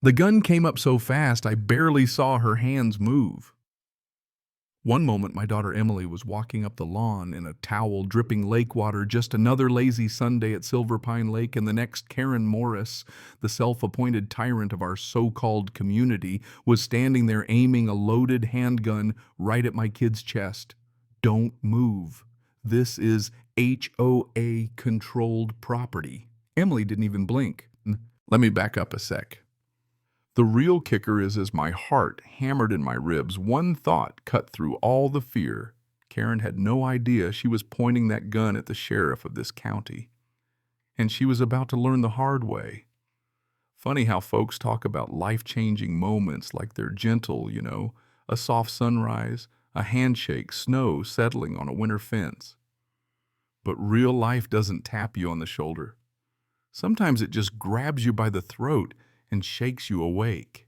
The gun came up so fast I barely saw her hands move. One moment my daughter Emily was walking up the lawn in a towel dripping lake water, just another lazy Sunday at Silver Pine Lake, and the next Karen Morris, the self-appointed tyrant of our so-called community, was standing there aiming a loaded handgun right at my kid's chest. Don't move. This is HOA controlled property. Emily didn't even blink. Let me back up a sec. The real kicker is as my heart hammered in my ribs, one thought cut through all the fear. Karen had no idea she was pointing that gun at the sheriff of this county. And she was about to learn the hard way. Funny how folks talk about life-changing moments like they're gentle, a soft sunrise, a handshake, snow settling on a winter fence. But real life doesn't tap you on the shoulder. Sometimes it just grabs you by the throat and shakes you awake.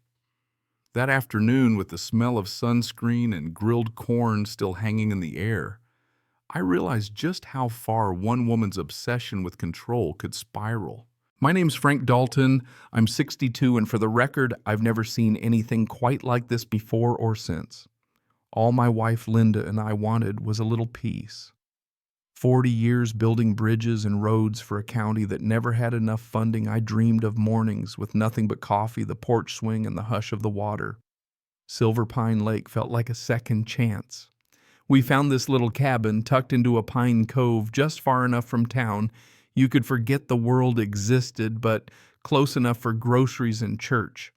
That afternoon, with the smell of sunscreen and grilled corn still hanging in the air, I realized just how far one woman's obsession with control could spiral. My name's Frank Dalton. I'm 62, and for the record, I've never seen anything quite like this before or since. All my wife Linda and I wanted was a little peace. 40 years building bridges and roads for a county that never had enough funding, I dreamed of mornings with nothing but coffee, the porch swing, and the hush of the water. Silver Pine Lake felt like a second chance. We found this little cabin tucked into a pine cove just far enough from town you could forget the world existed, but close enough for groceries and church.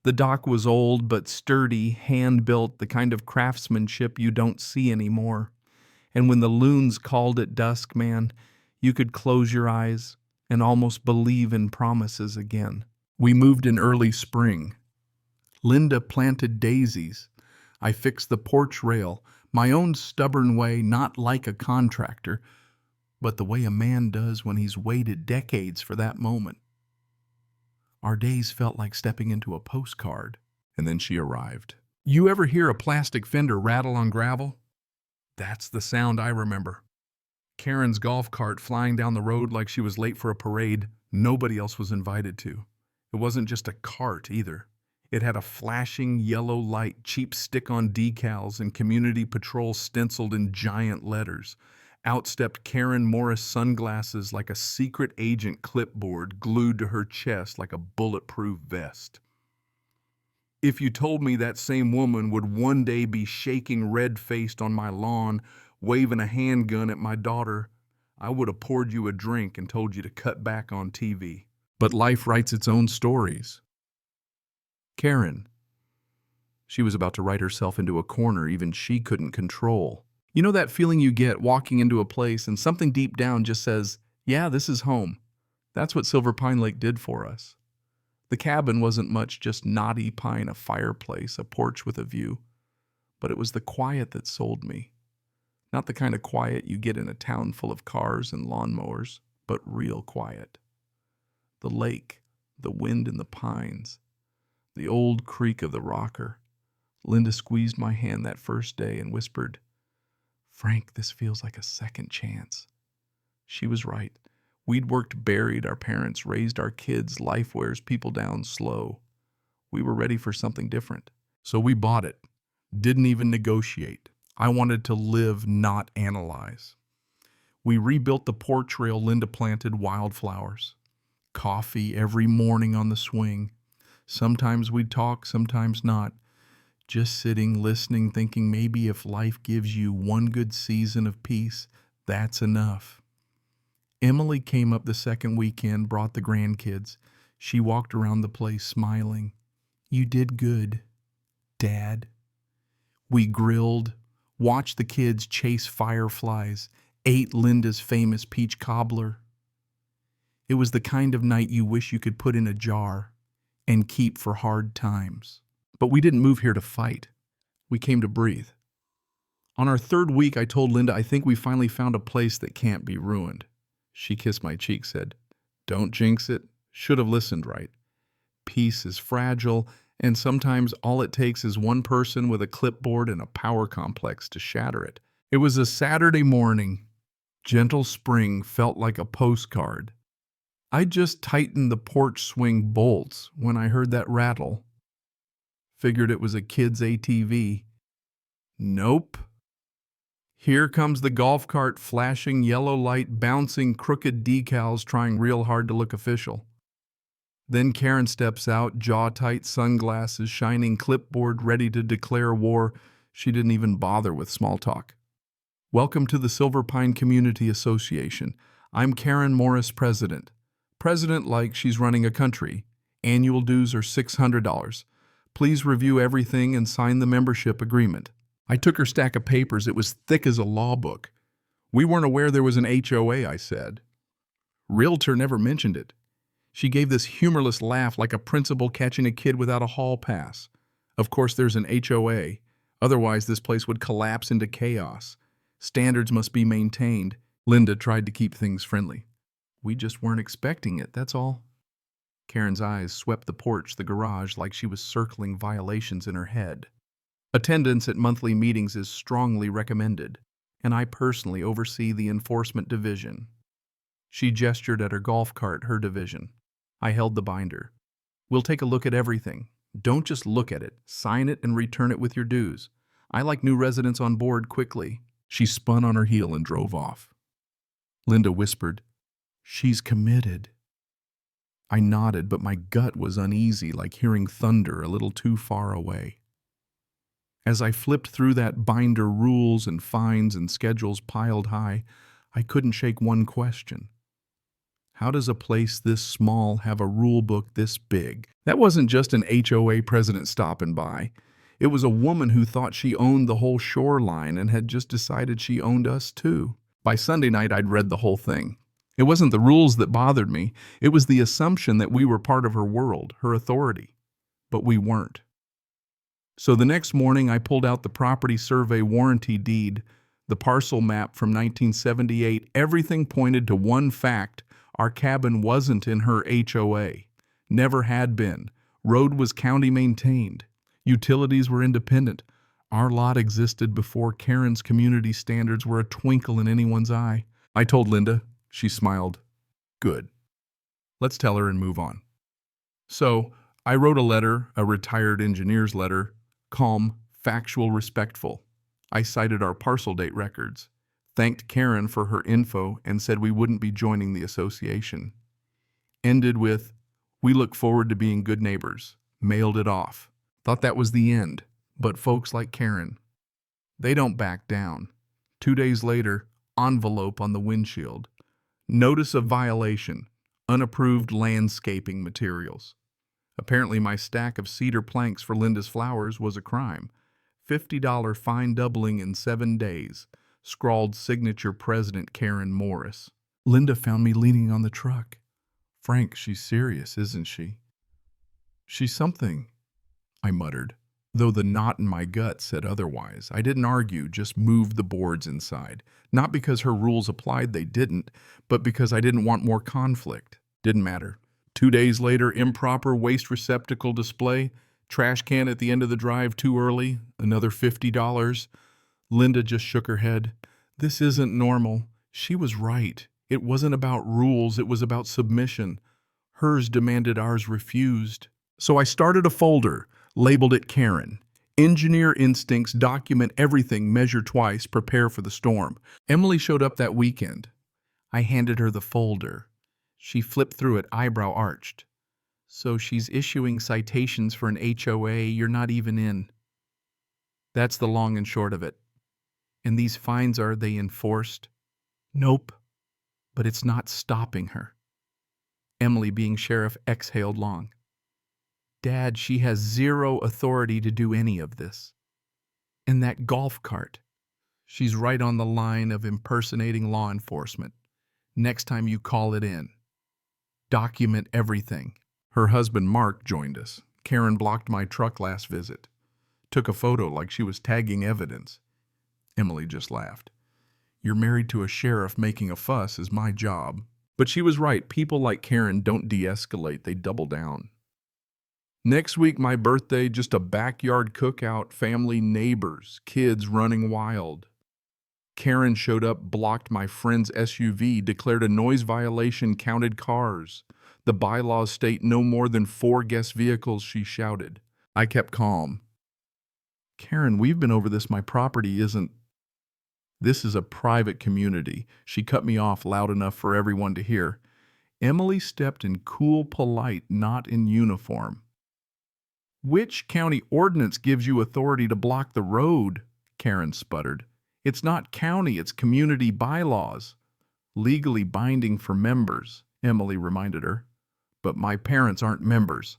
The dock was old but sturdy, hand-built, the kind of craftsmanship you don't see anymore. And when the loons called at dusk, man, you could close your eyes and almost believe in promises again. We moved in early spring. Linda planted daisies. I fixed the porch rail, my own stubborn way, not like a contractor, but the way a man does when he's waited decades for that moment. Our days felt like stepping into a postcard, and then she arrived. You ever hear a plastic fender rattle on gravel? That's the sound I remember. Karen's golf cart flying down the road like she was late for a parade nobody else was invited to. It wasn't just a cart either. It had a flashing yellow light, cheap stick-on decals, and community patrol stenciled in giant letters. Out stepped Karen Morris sunglasses like a secret agent clipboard glued to her chest like a bulletproof vest. If you told me that same woman would one day be shaking red-faced on my lawn, waving a handgun at my daughter, I would have poured you a drink and told you to cut back on TV. But life writes its own stories. Karen. She was about to write herself into a corner even she couldn't control. You know that feeling you get walking into a place and something deep down just says, yeah, this is home. That's what Silver Pine Lake did for us. The cabin wasn't much, just knotty pine, a fireplace, a porch with a view. But it was the quiet that sold me. Not the kind of quiet you get in a town full of cars and lawnmowers, but real quiet. The lake, the wind in the pines, the old creak of the rocker. Linda squeezed my hand that first day and whispered, Frank, this feels like a second chance. She was right. We'd worked buried, our parents raised our kids, life wears people down slow. We were ready for something different. So we bought it. Didn't even negotiate. I wanted to live, not analyze. We rebuilt the porch rail. Linda planted wildflowers. Coffee every morning on the swing. Sometimes we'd talk, sometimes not. Just sitting, listening, thinking maybe if life gives you one good season of peace, that's enough. Emily came up the second weekend, brought the grandkids. She walked around the place smiling. You did good, Dad. We grilled, watched the kids chase fireflies, ate Linda's famous peach cobbler. It was the kind of night you wish you could put in a jar and keep for hard times. But we didn't move here to fight. We came to breathe. On our third week, I told Linda, I think we finally found a place that can't be ruined. She kissed my cheek, said, Don't jinx it. Should have listened right. Peace is fragile, and sometimes all it takes is one person with a clipboard and a power complex to shatter it. It was a Saturday morning. Gentle spring felt like a postcard. I just tightened the porch swing bolts when I heard that rattle. Figured it was a kid's ATV. Nope. Here comes the golf cart, flashing yellow light, bouncing crooked decals, trying real hard to look official. Then Karen steps out, jaw-tight sunglasses, shining clipboard, ready to declare war. She didn't even bother with small talk. Welcome to the Silver Pine Community Association. I'm Karen Morris, president. President like she's running a country. Annual dues are $600. Please review everything and sign the membership agreement. I took her stack of papers. It was thick as a law book. We weren't aware there was an HOA, I said. Realtor never mentioned it. She gave this humorless laugh like a principal catching a kid without a hall pass. Of course there's an HOA. Otherwise this place would collapse into chaos. Standards must be maintained. Linda tried to keep things friendly. We just weren't expecting it, that's all. Karen's eyes swept the porch, the garage, like she was circling violations in her head. Attendance at monthly meetings is strongly recommended, and I personally oversee the enforcement division. She gestured at her golf cart, her division. I held the binder. We'll take a look at everything. Don't just look at it. Sign it and return it with your dues. I like new residents on board quickly. She spun on her heel and drove off. Linda whispered, "She's committed." I nodded, but my gut was uneasy, like hearing thunder a little too far away. As I flipped through that binder, rules and fines and schedules piled high, I couldn't shake one question. How does a place this small have a rule book this big? That wasn't just an HOA president stopping by. It was a woman who thought she owned the whole shoreline and had just decided she owned us too. By Sunday night, I'd read the whole thing. It wasn't the rules that bothered me. It was the assumption that we were part of her world, her authority. But we weren't. So the next morning, I pulled out the property survey warranty deed, the parcel map from 1978. Everything pointed to one fact: our cabin wasn't in her HOA. Never had been. Road was county maintained. Utilities were independent. Our lot existed before Karen's community standards were a twinkle in anyone's eye. I told Linda. She smiled. Good. Let's tell her and move on. So I wrote a letter, a retired engineer's letter, calm, factual, respectful. I cited our parcel date records, thanked Karen for her info, and said we wouldn't be joining the association. Ended with, "We look forward to being good neighbors." Mailed it off. Thought that was the end. But folks like Karen, they don't back down. 2 days later, envelope on the windshield. Notice of violation. Unapproved landscaping materials. Apparently my stack of cedar planks for Linda's flowers was a crime. $50 fine doubling in 7 days. Scrawled signature President Karen Morris. Linda found me leaning on the truck. "Frank, she's serious, isn't she?" "She's something," I muttered, though the knot in my gut said otherwise. I didn't argue, just moved the boards inside. Not because her rules applied, they didn't, but because I didn't want more conflict. Didn't matter. 2 days later, improper waste receptacle display, trash can at the end of the drive too early, another $50. Linda just shook her head. This isn't normal. She was right. It wasn't about rules, it was about submission. Hers demanded, ours refused. So I started a folder, labeled it Karen. Engineer instincts, document everything, measure twice, prepare for the storm. Emily showed up that weekend. I handed her the folder. She flipped through it, eyebrow arched. "So she's issuing citations for an HOA you're not even in." That's the long and short of it. "And these fines, are they enforced?" "Nope. But it's not stopping her." Emily, being sheriff, exhaled long. "Dad, she has zero authority to do any of this. And that golf cart, she's right on the line of impersonating law enforcement. Next time you call it in, document everything." Her husband, Mark, joined us. Karen blocked my truck last visit. Took a photo like she was tagging evidence. Emily just laughed. "You're married to a sheriff, making a fuss is my job." But she was right. People like Karen don't de-escalate, they double down. Next week, my birthday, just a backyard cookout, family, neighbors, kids running wild. Karen showed up, blocked my friend's SUV, declared a noise violation, counted cars. The bylaws state no more than 4 guest vehicles, she shouted. I kept calm. Karen, we've been over this. My property isn't. This is a private community. She cut me off loud enough for everyone to hear. Emily stepped in cool, polite, not in uniform. Which county ordinance gives you authority to block the road? Karen sputtered. It's not county, it's community bylaws. Legally binding for members, Emily reminded her. But my parents aren't members.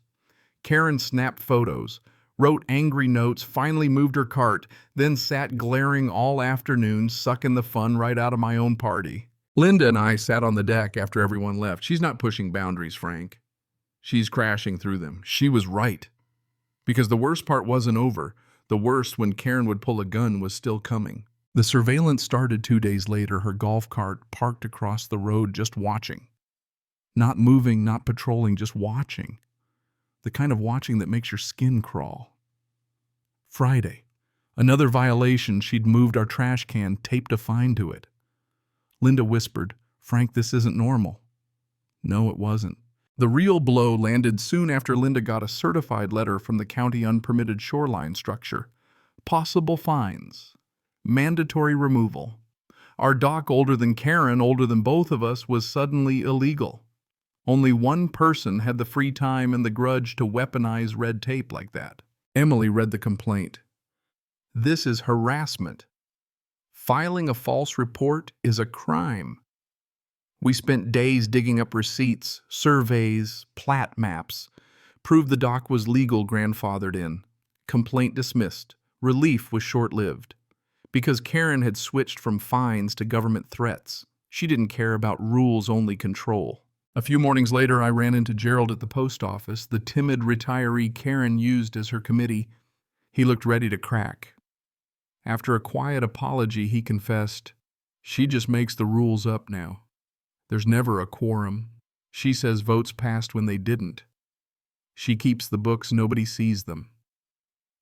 Karen snapped photos, wrote angry notes, finally moved her cart, then sat glaring all afternoon, sucking the fun right out of my own party. Linda and I sat on the deck after everyone left. She's not pushing boundaries, Frank. She's crashing through them. She was right. Because the worst part wasn't over. The worst, when Karen would pull a gun, was still coming. The surveillance started 2 days later, her golf cart parked across the road, just watching. Not moving, not patrolling, just watching. The kind of watching that makes your skin crawl. Friday. Another violation. She'd moved our trash can, taped a fine to it. Linda whispered, Frank, this isn't normal. No, it wasn't. The real blow landed soon after Linda got a certified letter from the county unpermitted shoreline structure. Possible fines. Mandatory removal. Our dock, older than Karen, older than both of us, was suddenly illegal. Only one person had the free time and the grudge to weaponize red tape like that. Emily read the complaint. This is harassment. Filing a false report is a crime. We spent days digging up receipts, surveys, plat maps. Proved the dock was legal, grandfathered in. Complaint dismissed. Relief was short-lived. Because Karen had switched from fines to government threats. She didn't care about rules-only control. A few mornings later, I ran into Gerald at the post office, the timid retiree Karen used as her committee. He looked ready to crack. After a quiet apology, he confessed, she just makes the rules up now. There's never a quorum. She says votes passed when they didn't. She keeps the books, nobody sees them.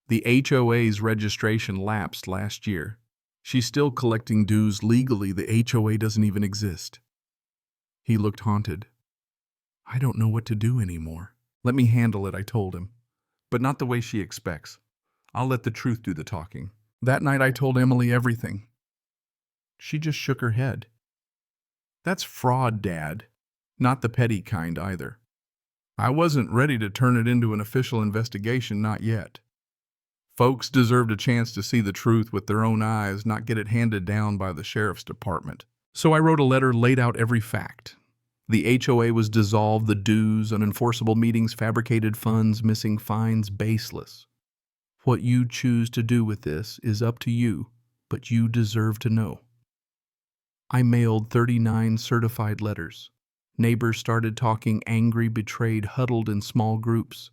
The HOA's registration lapsed last year. She's still collecting dues legally. The HOA doesn't even exist. He looked haunted. I don't know what to do anymore. Let me handle it, I told him. But not the way she expects. I'll let the truth do the talking. That night I told Emily everything. She just shook her head. That's fraud, Dad. Not the petty kind either. I wasn't ready to turn it into an official investigation, not yet. Folks deserved a chance to see the truth with their own eyes, not get it handed down by the sheriff's department. So I wrote a letter, laid out every fact. The HOA was dissolved, the dues, unenforceable meetings, fabricated funds, missing fines, baseless. What you choose to do with this is up to you, but you deserve to know. I mailed 39 certified letters. Neighbors started talking, angry, betrayed, huddled in small groups.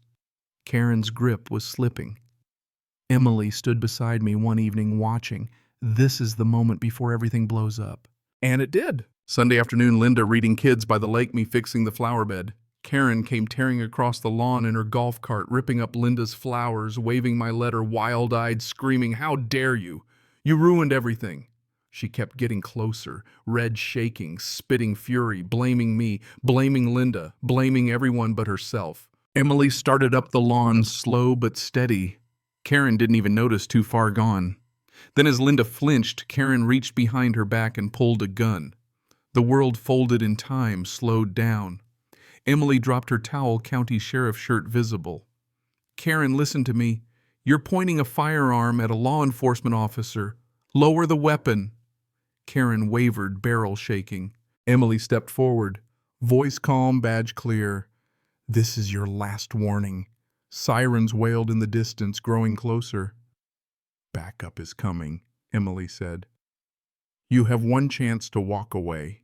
Karen's grip was slipping. Emily stood beside me one evening watching. This is the moment before everything blows up. And it did. Sunday afternoon, Linda reading Kids by the Lake, me fixing the flower bed. Karen came tearing across the lawn in her golf cart, ripping up Linda's flowers, waving my letter, wild-eyed, screaming, "How dare you? You ruined everything." She kept getting closer, red shaking, spitting fury, blaming me, blaming Linda, blaming everyone but herself. Emily started up the lawn, slow but steady. Karen didn't even notice, too far gone. Then as Linda flinched, Karen reached behind her back and pulled a gun. The world folded in time, slowed down. Emily dropped her towel, county sheriff shirt visible. Karen, listen to me. You're pointing a firearm at a law enforcement officer. Lower the weapon. Karen wavered, barrel shaking. Emily stepped forward, voice calm, badge clear. This is your last warning. Sirens wailed in the distance, growing closer. Backup is coming, Emily said. You have one chance to walk away.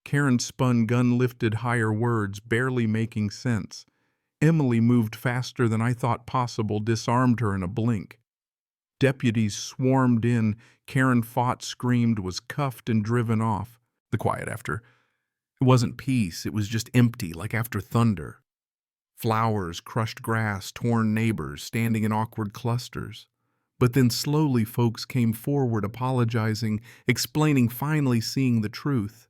Karen spun, gun lifted, higher, words barely making sense. Emily moved faster than I thought possible, disarmed her in a blink. Deputies swarmed in. Karen fought, screamed, was cuffed and driven off. The quiet after. It wasn't peace, it was just empty, like after thunder. Flowers, crushed grass, torn neighbors, standing in awkward clusters. But then slowly folks came forward apologizing, explaining, finally seeing the truth.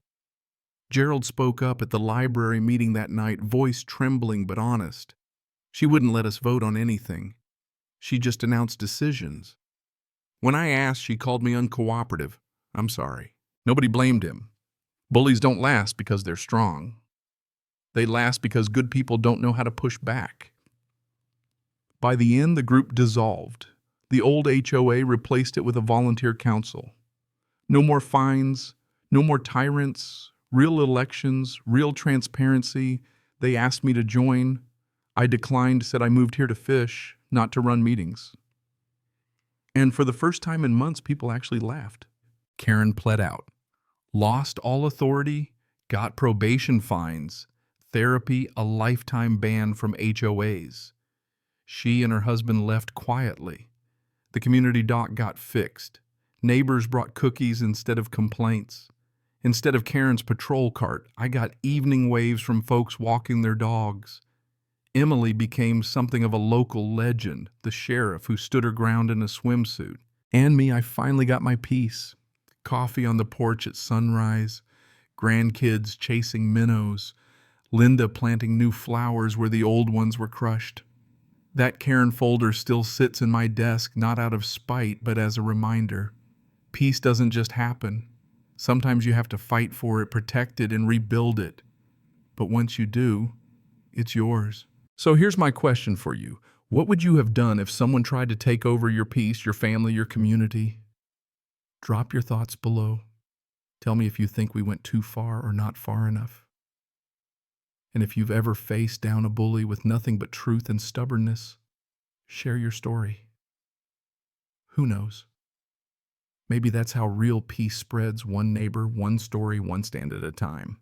Gerald spoke up at the library meeting that night, voice trembling but honest. She wouldn't let us vote on anything. She just announced decisions. When I asked, she called me uncooperative. I'm sorry. Nobody blamed him. Bullies don't last because they're strong. They last because good people don't know how to push back. By the end, the group dissolved. The old HOA replaced it with a volunteer council. No more fines, no more tyrants, real elections, real transparency. They asked me to join. I declined, said I moved here to fish, not to run meetings. And for the first time in months, people actually laughed. Karen pled out, lost all authority, got probation fines, therapy, a lifetime ban from HOAs. She and her husband left quietly. The community dock got fixed. Neighbors brought cookies instead of complaints. Instead of Karen's patrol cart, I got evening waves from folks walking their dogs. Emily became something of a local legend, the sheriff who stood her ground in a swimsuit. And me, I finally got my peace. Coffee on the porch at sunrise, grandkids chasing minnows, Linda planting new flowers where the old ones were crushed. That Karen folder still sits in my desk, not out of spite, but as a reminder. Peace doesn't just happen. Sometimes you have to fight for it, protect it, and rebuild it. But once you do, it's yours. So here's my question for you. What would you have done if someone tried to take over your peace, your family, your community? Drop your thoughts below. Tell me if you think we went too far or not far enough. And if you've ever faced down a bully with nothing but truth and stubbornness, share your story. Who knows? Maybe that's how real peace spreads, one neighbor, one story, one stand at a time.